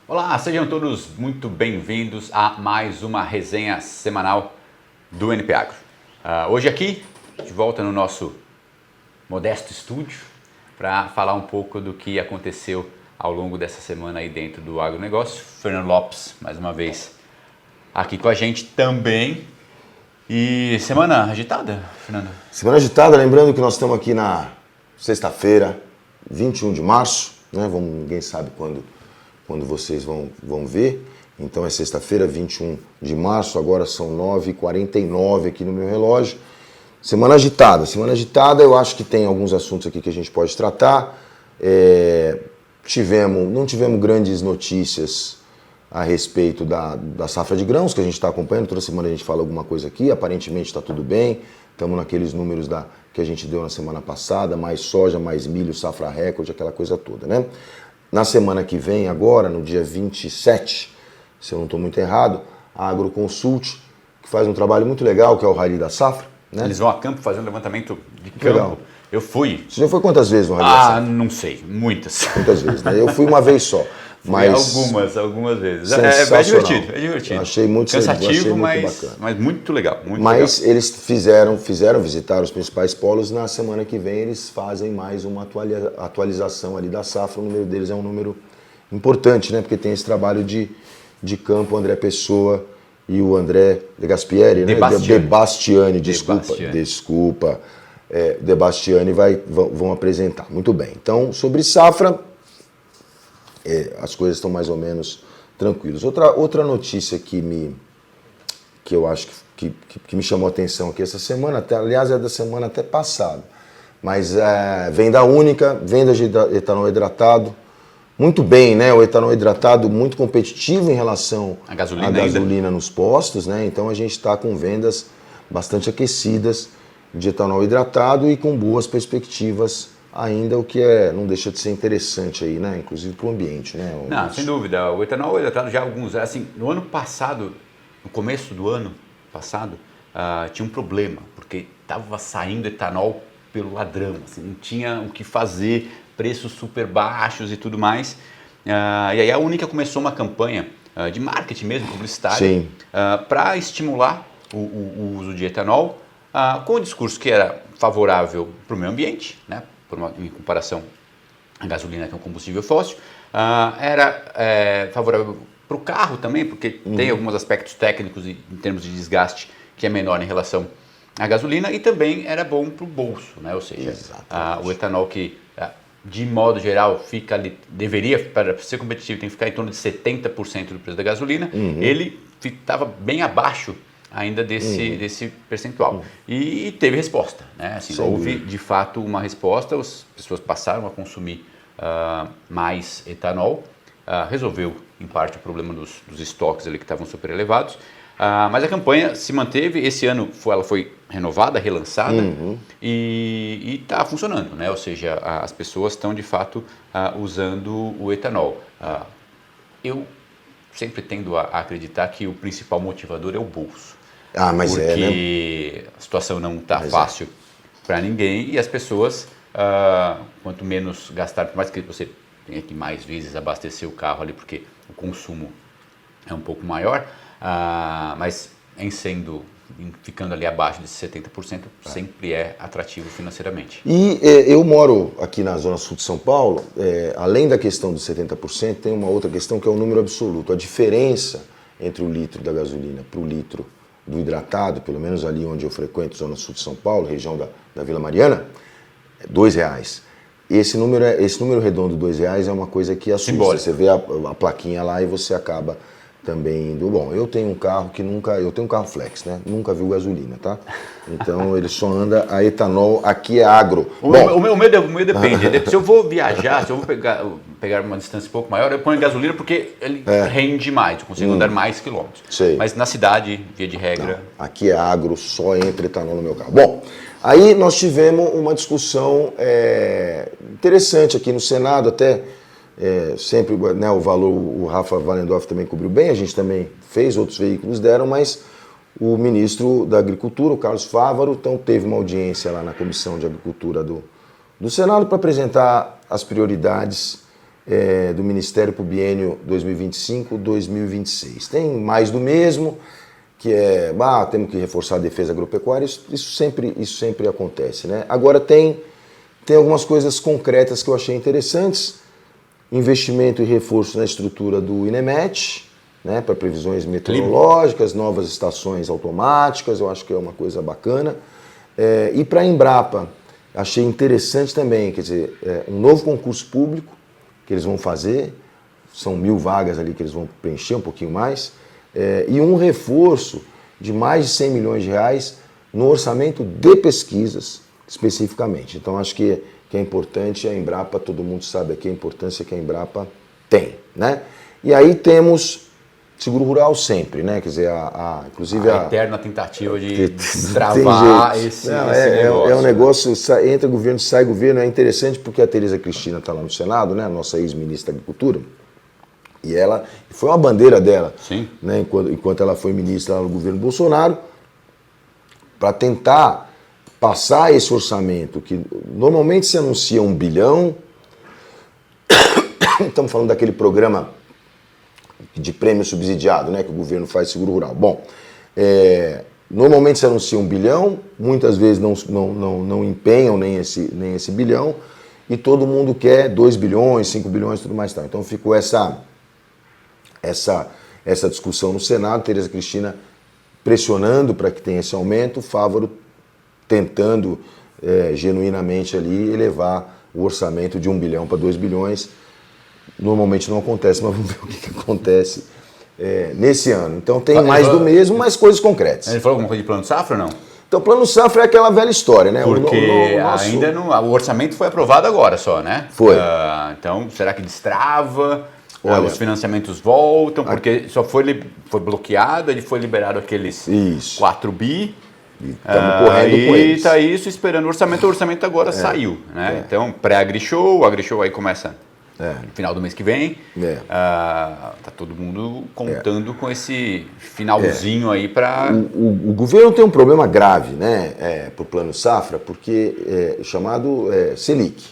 Olá, sejam todos muito bem-vindos a mais uma resenha semanal do NP Agro. Hoje aqui, de volta no nosso modesto estúdio, para falar um pouco do que aconteceu ao longo dessa semana aí dentro do agronegócio. Fernando Lopes, mais uma vez, aqui com a gente também. E semana agitada, Fernando? Semana agitada, lembrando que nós estamos aqui na sexta-feira, 21 de março, né? Ninguém sabe quando vocês vão ver. Então é sexta-feira, 21 de março, agora são 9h49 aqui no meu relógio. Semana agitada, eu acho que tem alguns assuntos aqui que a gente pode tratar. Não tivemos grandes notícias a respeito da safra de grãos que a gente está acompanhando. Toda semana a gente fala alguma coisa aqui, aparentemente está tudo bem. Estamos naqueles números que a gente deu na semana passada, mais soja, mais milho, safra recorde, aquela coisa toda, né? Na semana que vem, agora, no dia 27, se eu não estou muito errado, a Agroconsult, que faz um trabalho muito legal, que é o Rally da Safra, né? Eles vão a campo fazer um levantamento de campo. Legal. Eu fui. Você já foi quantas vezes no Rally da Safra? Não sei, muitas. Muitas vezes, né? Eu fui uma vez só. Mas algumas vezes. É divertido. Eu achei muito cansativo, muito bacana. Mas muito legal. Mas eles fizeram visitar os principais polos. Na semana que vem eles fazem mais uma atualização ali da safra. O número deles é um número importante, né? Porque tem esse trabalho de campo, o André Pessoa e o André De Gaspieri, né? De Bastiani, desculpa. De Bastiani vão apresentar. Muito bem. Então, sobre safra, as coisas estão mais ou menos tranquilas. Outra notícia que eu acho que me chamou a atenção aqui essa semana, aliás é da semana até passada, mas venda única, venda de etanol hidratado, muito bem, né? O etanol hidratado muito competitivo em relação à gasolina nos postos, né? Então a gente está com vendas bastante aquecidas de etanol hidratado e com boas perspectivas ainda, o que não deixa de ser interessante aí, né? Inclusive para o ambiente, né? Não, sem dúvida. O etanol hidratado já há alguns, assim, no ano passado, no começo do ano passado, tinha um problema, porque estava saindo etanol pelo ladrão, assim, não tinha o que fazer, preços super baixos e tudo mais. E aí a Única começou uma campanha de marketing mesmo, publicitário, para estimular o uso de etanol, com o discurso que era favorável para o meio ambiente, né? Em comparação à gasolina, que é um combustível fóssil, era favorável para o carro também, porque tem alguns aspectos técnicos em termos de desgaste que é menor em relação à gasolina, e também era bom para o bolso, né? Ou seja, o etanol que, de modo geral, deveria, para ser competitivo, tem que ficar em torno de 70% do preço da gasolina, ele estava bem abaixo ainda desse percentual. E teve resposta, né? Assim, houve de fato uma resposta, as pessoas passaram a consumir mais etanol, resolveu em parte o problema dos estoques ali que estavam super elevados, mas a campanha se manteve. Esse ano ela foi renovada, relançada, e está funcionando, né? Ou seja, as pessoas estão de fato usando o etanol. Eu sempre tendo a acreditar que o principal motivador é o bolso. Mas porque a situação não está fácil para ninguém, e as pessoas, quanto menos gastar, por mais que você tenha que mais vezes abastecer o carro ali, porque o consumo é um pouco maior, mas ficando ali abaixo desses 70%, sempre é atrativo financeiramente. E eu moro aqui na Zona Sul de São Paulo, além da questão dos 70%, tem uma outra questão que é o número absoluto. A diferença entre o litro da gasolina para o litro do hidratado, pelo menos ali onde eu frequento, Zona Sul de São Paulo, região da Vila Mariana, é R$2. Esse número redondo de R$2 é uma coisa que assusta. Simbólico. Você vê a plaquinha lá e você acaba também indo. Bom, eu tenho um carro eu tenho um carro flex, né? Nunca viu gasolina, tá? Então ele só anda a etanol, aqui é agro. O meu depende. Se eu vou viajar, se eu vou pegar uma distância um pouco maior, eu ponho gasolina porque ele rende mais, eu consigo andar mais quilômetros. Sei. Mas na cidade, via de regra... Não, aqui é agro, só entra etanol no meu carro. Bom, aí nós tivemos uma discussão interessante aqui no Senado, até sempre, né, o valor, o Rafa Walendorf também cobriu bem, a gente também fez, outros veículos deram, mas o ministro da Agricultura, o Carlos Fávaro, então teve uma audiência lá na Comissão de Agricultura do Senado para apresentar as prioridades do Ministério para o biênio 2025-2026. Tem mais do mesmo, que temos que reforçar a defesa agropecuária, isso sempre acontece, né? Agora tem algumas coisas concretas que eu achei interessantes, investimento e reforço na estrutura do INEMET, né, para previsões meteorológicas, novas estações automáticas, eu acho que é uma coisa bacana. E para a Embrapa, achei interessante também, quer dizer, um novo concurso público que eles vão fazer, são 1.000 vagas ali que eles vão preencher, um pouquinho mais, e um reforço de mais de 100 milhões de reais no orçamento de pesquisas, especificamente. Então, acho que é importante a Embrapa, todo mundo sabe aqui a importância que a Embrapa tem, né? E aí temos seguro rural sempre, né? Quer dizer, inclusive a eterna tentativa de travar esse negócio. É um negócio, entra governo, sai governo, é interessante porque a Tereza Cristina está lá no Senado, né? A nossa ex-ministra da Agricultura, e ela, foi uma bandeira dela, sim, né? Enquanto ela foi ministra lá no governo Bolsonaro, para tentar passar esse orçamento, que normalmente se anuncia 1 bilhão, estamos falando daquele programa de prêmio subsidiado, né, que o governo faz seguro rural. Bom, normalmente se anuncia 1 bilhão, muitas vezes não empenham nem esse bilhão, e todo mundo quer 2 bilhões, 5 bilhões e tudo mais. Então ficou essa discussão no Senado, Tereza Cristina pressionando para que tenha esse aumento, Fávaro tentando genuinamente ali elevar o orçamento de 1 bilhão para 2 bilhões. Normalmente não acontece, mas vamos ver o que acontece nesse ano. Então tem mais do mesmo, mas coisas concretas. Ele falou alguma coisa de plano safra ou não? Então, plano safra é aquela velha história, né? Porque ainda não, o orçamento foi aprovado agora só, né? Foi. Então, será que destrava? Olha, os financiamentos voltam? Porque só foi bloqueado, ele foi liberado aqueles 4 bi. Estamos correndo com eles. E tá isso esperando o orçamento agora saiu, né? Então, pré-AgriShow, o AgriShow aí começa no final do mês que vem. Tá todo mundo contando com esse finalzinho aí para... O governo tem um problema grave, né, para o Plano Safra, porque chamado Selic.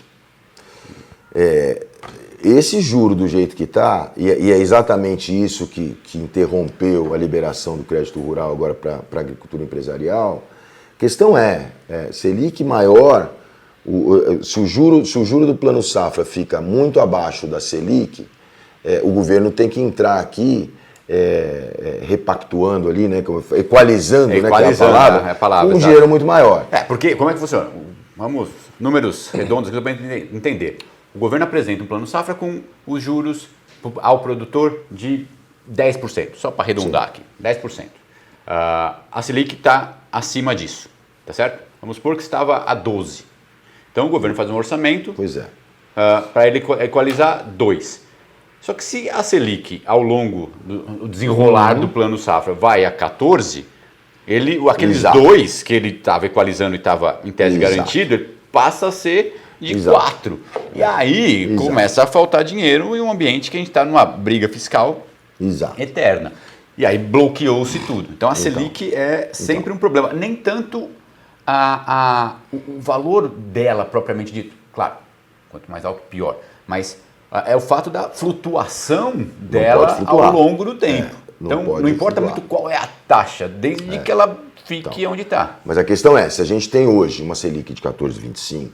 Esse juro do jeito que está, e é exatamente isso que interrompeu a liberação do crédito rural agora para a agricultura empresarial, a questão Selic maior, se o juro do Plano Safra fica muito abaixo da Selic, o governo tem que entrar aqui repactuando ali, né, equalizando, né, que é a palavra, um dinheiro muito maior. Porque como é que funciona? Vamos, números redondos aqui para entender. O governo apresenta um plano safra com os juros ao produtor de 10%, só para arredondar aqui, 10%. A Selic está acima disso, tá certo? Vamos supor que estava a 12%. Então o governo faz um orçamento para ele equalizar 2%. Só que se a Selic, ao longo do desenrolar do plano safra, vai a 14%, aqueles 2% que ele estava equalizando e estava em tese garantido, ele passa a ser de 4%. E aí começa a faltar dinheiro em um ambiente que a gente está numa briga fiscal eterna. E aí bloqueou-se tudo. Então a Selic é sempre um problema. Nem tanto o valor dela propriamente dito. Claro, quanto mais alto, pior. Mas é o fato da flutuação dela ao longo do tempo. Então não importa muito qual é a taxa, desde que ela fique onde está. Mas a questão se a gente tem hoje uma Selic de 14,25%,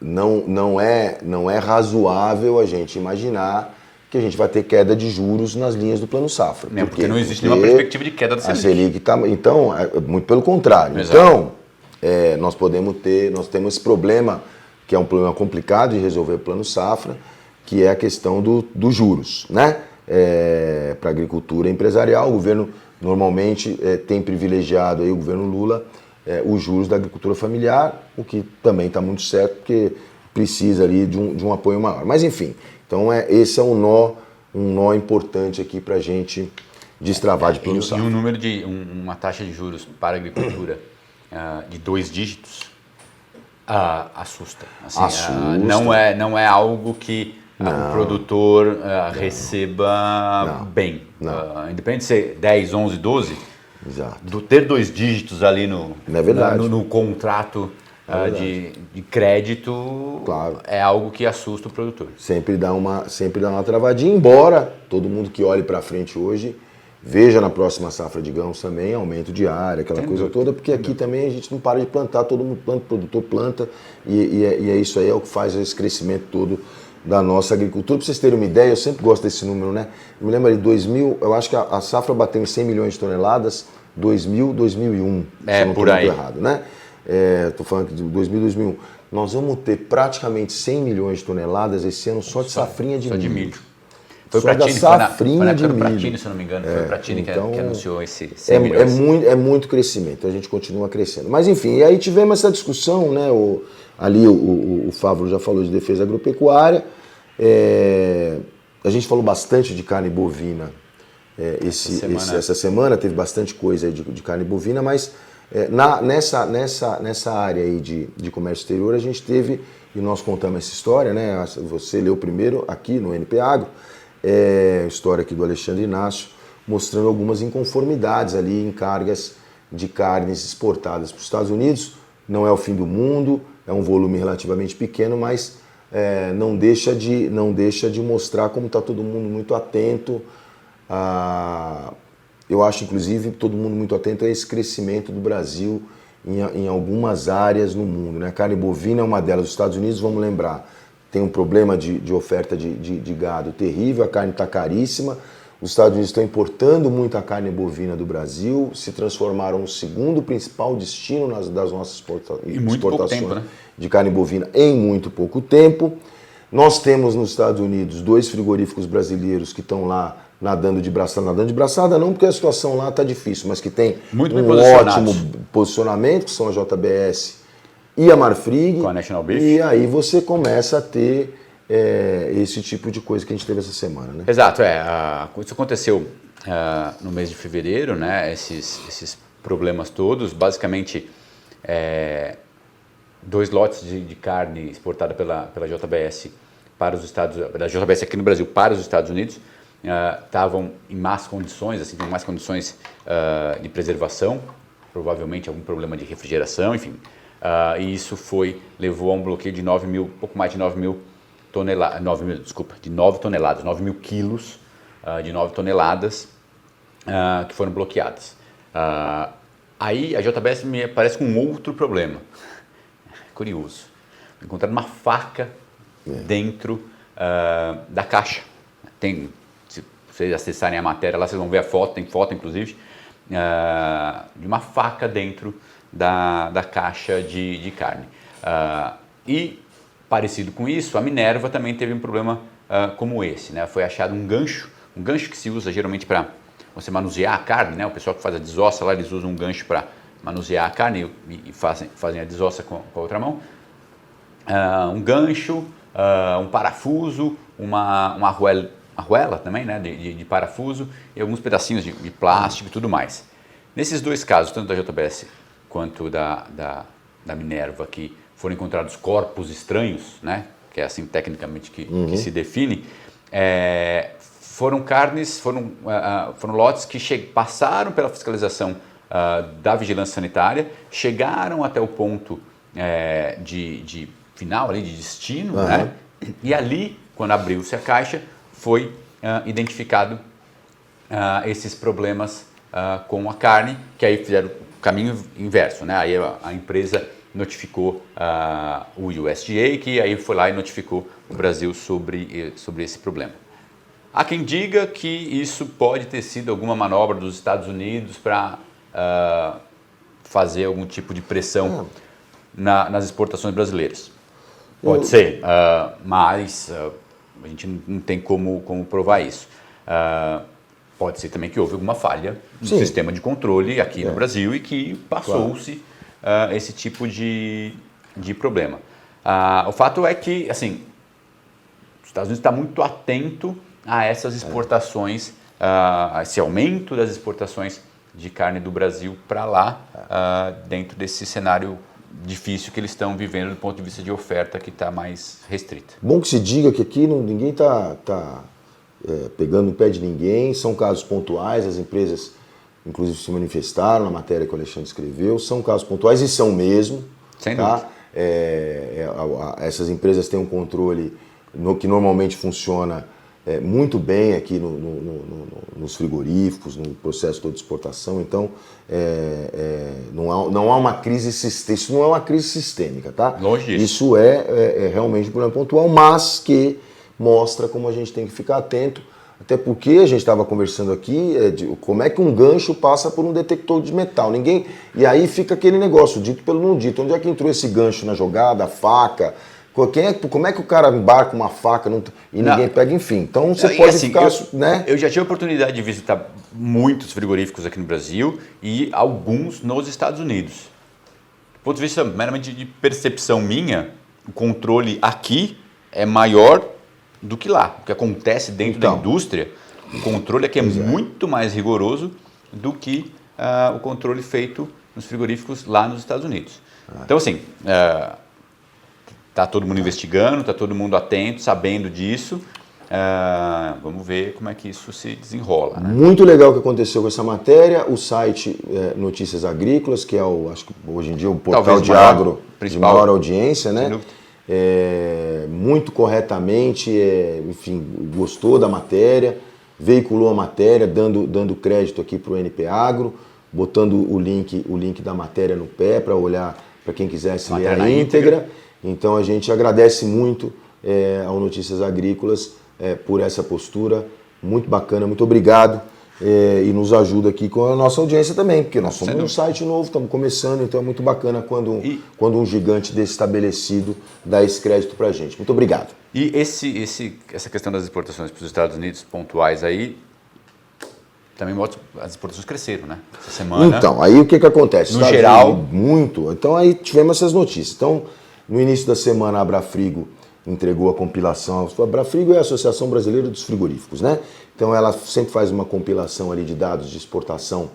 não é razoável a gente imaginar que a gente vai ter queda de juros nas linhas do Plano Safra. Porque não existe nenhuma perspectiva de queda da Selic. A Selic então, muito pelo contrário. Exato. Então, nós temos esse problema, que é um problema complicado de resolver o Plano Safra, que é a questão dos juros, né? Para a agricultura empresarial, o governo normalmente tem privilegiado aí, o governo Lula, os juros da agricultura familiar, o que também está muito certo, porque precisa ali de um apoio maior. Mas enfim, então esse é um nó importante aqui para a gente destravar de Plano Safra. E um número de uma taxa de juros para a agricultura de 2 dígitos assusta. Assim, assusta. Não é algo que o produtor receba bem. Independente de ser 10, 11, 12, Exato. Ter 2 dígitos ali no é verdade. No contrato de crédito, claro, é algo que assusta o produtor. Sempre dá uma travadinha, embora todo mundo que olhe para frente hoje veja na próxima safra de grãos também aumento de área, aquela coisa toda, porque aqui também a gente não para de plantar, todo mundo planta, o produtor planta, e é isso aí, é o que faz esse crescimento todo da nossa agricultura. Para vocês terem uma ideia, eu sempre gosto desse número, né? Eu me lembro de 2000, eu acho que a safra bateu em 100 milhões de toneladas, 2000, 2001, se eu não estou muito errado, né? Estou falando de 2000, 2001. Nós vamos ter praticamente 100 milhões de toneladas esse ano só de safrinha de milho. Foi o Pratini, foi na época do Pratini, se eu não me engano, foi o Pratini então, que anunciou esse 100 milhões. É muito crescimento, a gente continua crescendo. Mas enfim, e aí tivemos essa discussão, né? O Fávaro já falou de defesa agropecuária, a gente falou bastante de carne bovina essa semana, teve bastante coisa aí de carne bovina, mas nessa área aí de comércio exterior a gente teve, e nós contamos essa história, né? Você leu primeiro aqui no NP Agro, história aqui do Alexandre Inácio, mostrando algumas inconformidades ali em cargas de carnes exportadas para os Estados Unidos. Não é o fim do mundo, é um volume relativamente pequeno, mas não deixa de mostrar como está todo mundo muito atento. Eu acho, inclusive, todo mundo muito atento a esse crescimento do Brasil em algumas áreas no mundo, né? A carne bovina é uma delas. Os Estados Unidos, vamos lembrar, tem um problema de oferta de gado terrível, a carne está caríssima. Os Estados Unidos estão importando muita carne bovina do Brasil, se transformaram no segundo principal destino das nossas exportações de carne bovina em muito pouco tempo. Nós temos nos Estados Unidos 2 frigoríficos brasileiros que estão lá nadando de braçada não porque a situação lá está difícil, mas que tem um ótimo posicionamento, que são a JBS e a Marfrig, com a National Beef. E aí você começa a ter esse tipo de coisa que a gente teve essa semana, né? Exato, isso aconteceu no mês de fevereiro, né? Esses problemas todos, basicamente 2 lotes de carne exportada pela JBS para os da JBS aqui no Brasil para os Estados Unidos estavam em más condições, assim, com mais condições de preservação, provavelmente algum problema de refrigeração, enfim. E isso levou a um bloqueio de pouco mais de 9 toneladas, 9 mil quilos de 9 toneladas que foram bloqueadas. Aí a JBS me aparece com um outro problema, curioso, encontraram uma faca dentro da caixa. Se vocês acessarem a matéria lá, vocês vão ver a foto, tem foto inclusive, de uma faca dentro da caixa de carne. E, parecido com isso, a Minerva também teve um problema como esse, né? Foi achado um gancho que se usa geralmente para você manusear a carne, né? O pessoal que faz a desossa lá, eles usam um gancho para manusear a carne e fazem a desossa com a outra mão. Um gancho, um parafuso, uma arruela também, né? de parafuso e alguns pedacinhos de plástico e tudo mais. Nesses 2 casos, tanto da JBS quanto da Minerva, que foram encontrados corpos estranhos, né? Que é assim tecnicamente que se define, foram lotes que passaram pela fiscalização da vigilância sanitária, chegaram até o ponto de final, ali, de destino, né? E ali, quando abriu-se a caixa, foi identificado esses problemas com a carne, que aí fizeram o caminho inverso, né? Aí a empresa notificou o USDA, que aí foi lá e notificou o Brasil sobre esse problema. Há quem diga que isso pode ter sido alguma manobra dos Estados Unidos para fazer algum tipo de pressão nas exportações brasileiras. Pode ser, mas a gente não tem como provar isso. Pode ser também que houve alguma falha no sistema de controle aqui no Brasil e que passou-se esse tipo de problema. O fato é que, assim, os Estados Unidos está muito atento a essas exportações, a esse aumento das exportações de carne do Brasil para lá, dentro desse cenário difícil que eles estão vivendo do ponto de vista de oferta que está mais restrita. Bom que se diga que aqui ninguém está pegando no pé de ninguém, são casos pontuais, as empresas inclusive se manifestaram na matéria que o Alexandre escreveu, são casos pontuais e são mesmo. Sem dúvida. essas empresas têm um controle que normalmente funciona muito bem aqui nos frigoríficos, no processo todo de exportação. Então, não há uma crise sistêmica. Isso não é uma crise sistêmica, tá? Longe disso. Isso é realmente um problema pontual, mas que mostra como a gente tem que ficar atento. Até porque a gente estava conversando aqui de como é que um gancho passa por um detector de metal. E aí fica aquele negócio, dito pelo não dito. Onde é que entrou esse gancho na jogada, a faca? Como é que o cara embarca uma faca e ninguém pega, enfim. Então você pode assim, ficar... Eu já tive a oportunidade de visitar muitos frigoríficos aqui no Brasil e alguns nos Estados Unidos. Do ponto de vista meramente de percepção minha, o controle aqui é maior do que lá. O que acontece dentro da indústria, o controle aqui é muito mais rigoroso do que o controle feito nos frigoríficos lá nos Estados Unidos. Então, assim, está todo mundo investigando, está todo mundo atento, sabendo disso. Vamos ver como é que isso se desenrola. Né? Muito legal o que aconteceu com essa matéria. O site Notícias Agrícolas, que é acho que hoje em dia o portal de agro de maior audiência, né? Muito corretamente, enfim, gostou da matéria, veiculou a matéria, dando crédito aqui para o NP Agro, botando o link da matéria no pé para olhar, para quem quisesse ler a íntegra. Então a gente agradece muito ao Notícias Agrícolas por essa postura, muito bacana, muito obrigado. E nos ajuda aqui com a nossa audiência também, porque nós somos um site novo, estamos começando, então é muito bacana quando um gigante desse estabelecido dá esse crédito para a gente. Muito obrigado. E essa questão das exportações para os Estados Unidos pontuais aí, também mostra que as exportações cresceram, né? Essa semana. Então, aí o que acontece? No geral. Muito. Então aí tivemos essas notícias. Então, no início da semana, a Abrafrigo entregou a compilação. A Abrafrigo é a Associação Brasileira dos Frigoríficos, né? Então ela sempre faz uma compilação ali de dados de exportação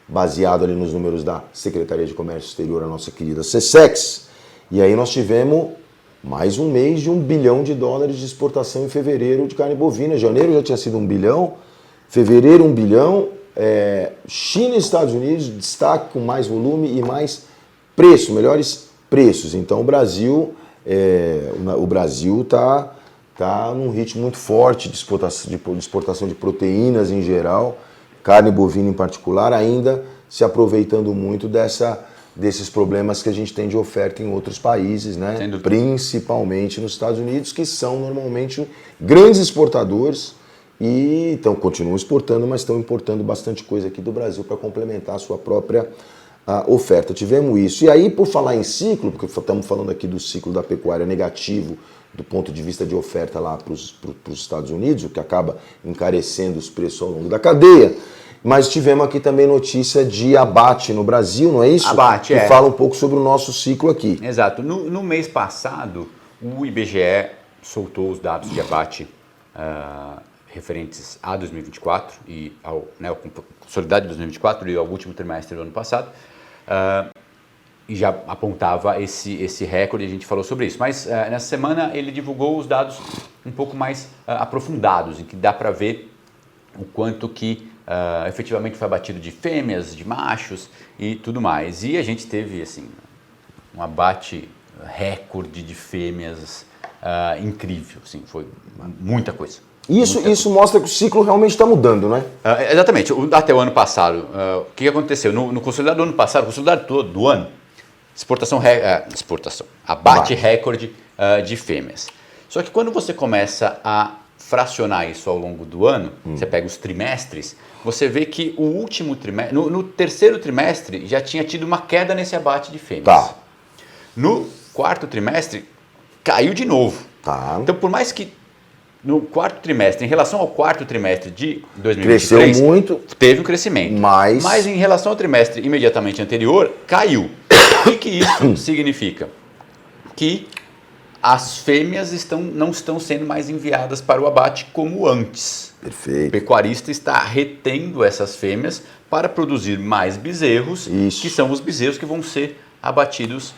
baseado ali nos números da Secretaria de Comércio Exterior, a nossa querida SESEX. E aí nós tivemos mais um mês de $1 bilhão de exportação em fevereiro de carne bovina. Janeiro já tinha sido 1 bilhão, fevereiro 1 bilhão. China e Estados Unidos destaque com mais volume e mais preço, melhores preços. Então o Brasil está num ritmo muito forte de exportação de proteínas em geral, carne bovina em particular, ainda se aproveitando muito desses problemas que a gente tem de oferta em outros países, né? Principalmente nos Estados Unidos, que são normalmente grandes exportadores e então continuam exportando, mas estão importando bastante coisa aqui do Brasil para complementar a sua própria oferta. Tivemos isso. E aí, por falar em ciclo, porque estamos falando aqui do ciclo da pecuária negativo, do ponto de vista de oferta lá para os Estados Unidos, o que acaba encarecendo os preços ao longo da cadeia. Mas tivemos aqui também notícia de abate no Brasil, não é isso? Abate, que fala um pouco sobre o nosso ciclo aqui. Exato. No mês passado, o IBGE soltou os dados de abate referentes a 2024 e ao consolidado de 2024 e ao último trimestre do ano passado. E já apontava esse recorde, a gente falou sobre isso. Mas nessa semana ele divulgou os dados um pouco mais aprofundados, em que dá para ver o quanto que efetivamente foi abatido de fêmeas, de machos e tudo mais. E a gente teve assim, um abate recorde de fêmeas incrível, assim, foi muita coisa. Isso mostra que o ciclo realmente está mudando, né? Exatamente. Até o ano passado, o que aconteceu? No consolidado do ano passado, consolidado todo do ano, abate recorde de fêmeas. Só que quando você começa a fracionar isso ao longo do ano, você pega os trimestres, você vê que o último trimestre, no terceiro trimestre, já tinha tido uma queda nesse abate de fêmeas. Tá. No quarto trimestre, caiu de novo. Tá. Então, por mais que no quarto trimestre, em relação ao quarto trimestre de 2023, cresceu muito, teve um crescimento. Mas em relação ao trimestre imediatamente anterior, caiu. O que isso significa? Que as fêmeas não estão sendo mais enviadas para o abate como antes. Perfeito. O pecuarista está retendo essas fêmeas para produzir mais bezerros, que são os bezerros que vão ser abatidos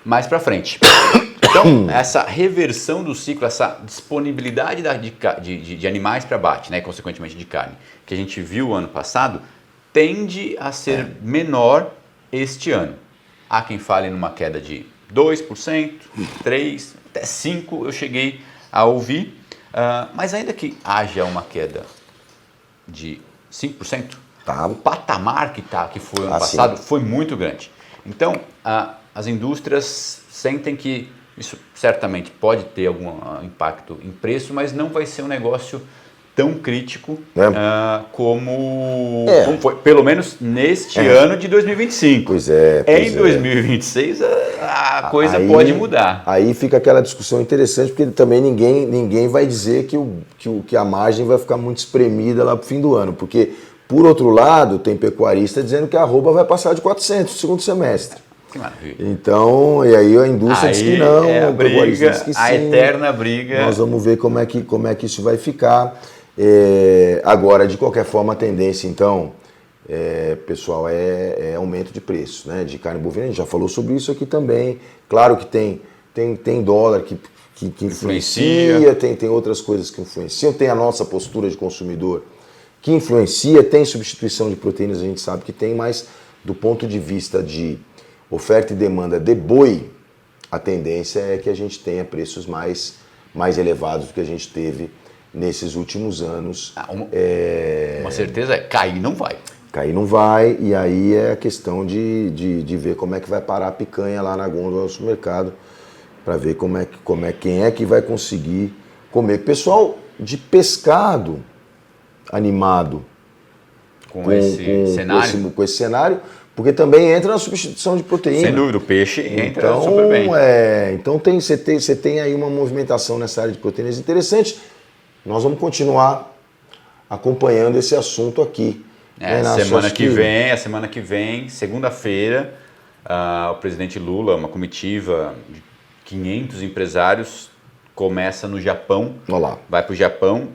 mais para frente. Então, essa reversão do ciclo, essa disponibilidade de animais para abate, né, consequentemente de carne, que a gente viu ano passado, tende a ser menor este ano. Há quem fale numa queda de 2%, 3%, até 5% eu cheguei a ouvir, mas ainda que haja uma queda de 5%, o patamar que foi ano passado foi muito grande. Então, as indústrias sentem que isso certamente pode ter algum impacto em preço, mas não vai ser um negócio tão crítico como foi, pelo menos neste ano de 2025. Pois é. Em 2026 a coisa pode mudar. Aí fica aquela discussão interessante, porque também ninguém vai dizer que a margem vai ficar muito espremida lá pro fim do ano, porque, por outro lado, tem pecuarista dizendo que a arroba vai passar de 400 no segundo semestre. Que maravilha. Então, e aí a indústria diz que não, o pecuarista diz que sim. A eterna briga. Nós vamos ver como é que isso vai ficar. Agora, de qualquer forma, a tendência, então, pessoal, é aumento de preço, né, de carne bovina. A gente já falou sobre isso aqui também. Claro que tem dólar que influencia, tem outras coisas que influenciam, tem a nossa postura de consumidor que influencia, tem substituição de proteínas, a gente sabe que tem, mas do ponto de vista de oferta e demanda de boi, a tendência é que a gente tenha preços mais elevados do que a gente teve nesses últimos anos. Uma certeza é cair não vai. Cair não vai, e aí é a questão de ver como é que vai parar a picanha lá na gôndola do supermercado, para ver quem é que vai conseguir comer. Pessoal de pescado animado com esse cenário, porque também entra na substituição de proteína. Sem dúvida, o peixe entra super bem. Então você tem aí uma movimentação nessa área de proteínas interessante. Nós vamos continuar acompanhando esse assunto aqui. Semana que vem, segunda-feira, o presidente Lula, uma comitiva de 500 empresários, começa no Japão. Olá. Vai para o Japão,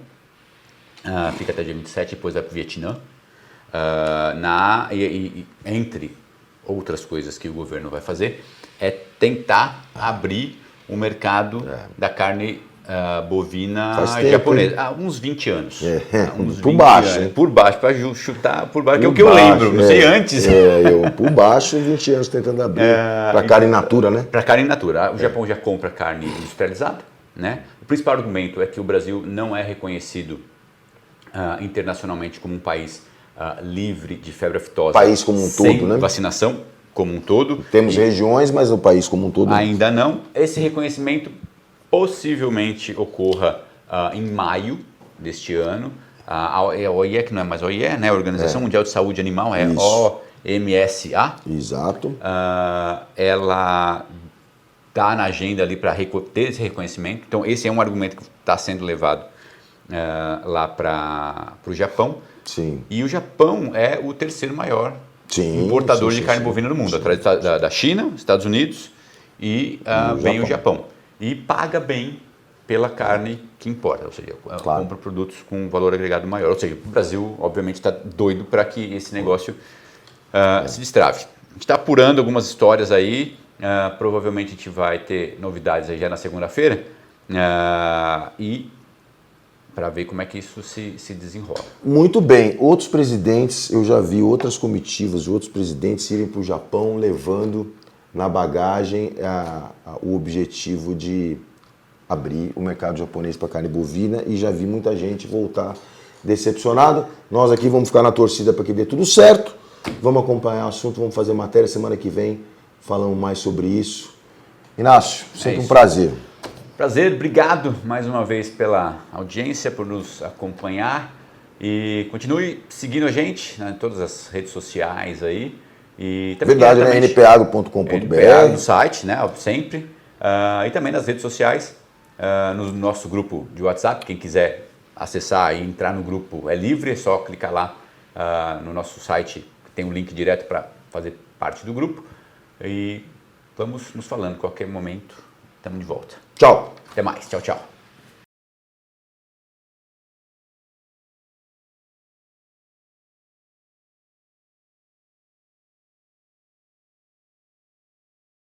fica até dia 27, depois vai para o Vietnã. Entre outras coisas que o governo vai fazer, é tentar abrir o mercado da carne bovina japonesa. Há uns 20 anos. Por baixo. Por baixo, para chutar por baixo, que é o que eu lembro, não sei antes. Eu por baixo, 20 anos tentando abrir. Para carne in natura, né? Para carne in natura. O Japão já compra carne industrializada, né? O principal argumento é que o Brasil não é reconhecido internacionalmente como um país livre de febre aftosa. País como um todo, né? Vacinação como um todo. Temos regiões, mas o país como um todo. Ainda não. Esse reconhecimento possivelmente ocorra em maio deste ano. A OIE, que não é mais a OIE, né? A Organização Mundial de Saúde Animal, é OMSA. Exato. Ela está na agenda ali para ter esse reconhecimento. Então, esse é um argumento que está sendo levado lá para o Japão. Sim. E o Japão é o terceiro maior importador de carne bovina no mundo, atrás da China, Estados Unidos e vem o Japão. E paga bem pela carne que importa, ou seja, compra produtos com valor agregado maior. Ou seja, o Brasil, obviamente, está doido para que esse negócio se destrave. A gente está apurando algumas histórias aí, provavelmente a gente vai ter novidades aí já na segunda-feira, e para ver como é que isso se desenrola. Muito bem. Outros presidentes, eu já vi outras comitivas, outros presidentes irem para o Japão levando na bagagem o objetivo de abrir o mercado japonês para carne bovina, e já vi muita gente voltar decepcionado. Nós aqui vamos ficar na torcida para que dê tudo certo, vamos acompanhar o assunto, vamos fazer matéria semana que vem, falando mais sobre isso. Inácio, sempre um prazer. Prazer, obrigado mais uma vez pela audiência, por nos acompanhar, e continue seguindo a gente em todas as redes sociais aí. E também verdade, né? npago.com.br. No site, né? Sempre. E também nas redes sociais, no nosso grupo de WhatsApp. Quem quiser acessar e entrar no grupo é livre, é só clicar lá no nosso site, tem um link direto para fazer parte do grupo. E vamos nos falando, qualquer momento, estamos de volta. Tchau. Até mais. Tchau, tchau.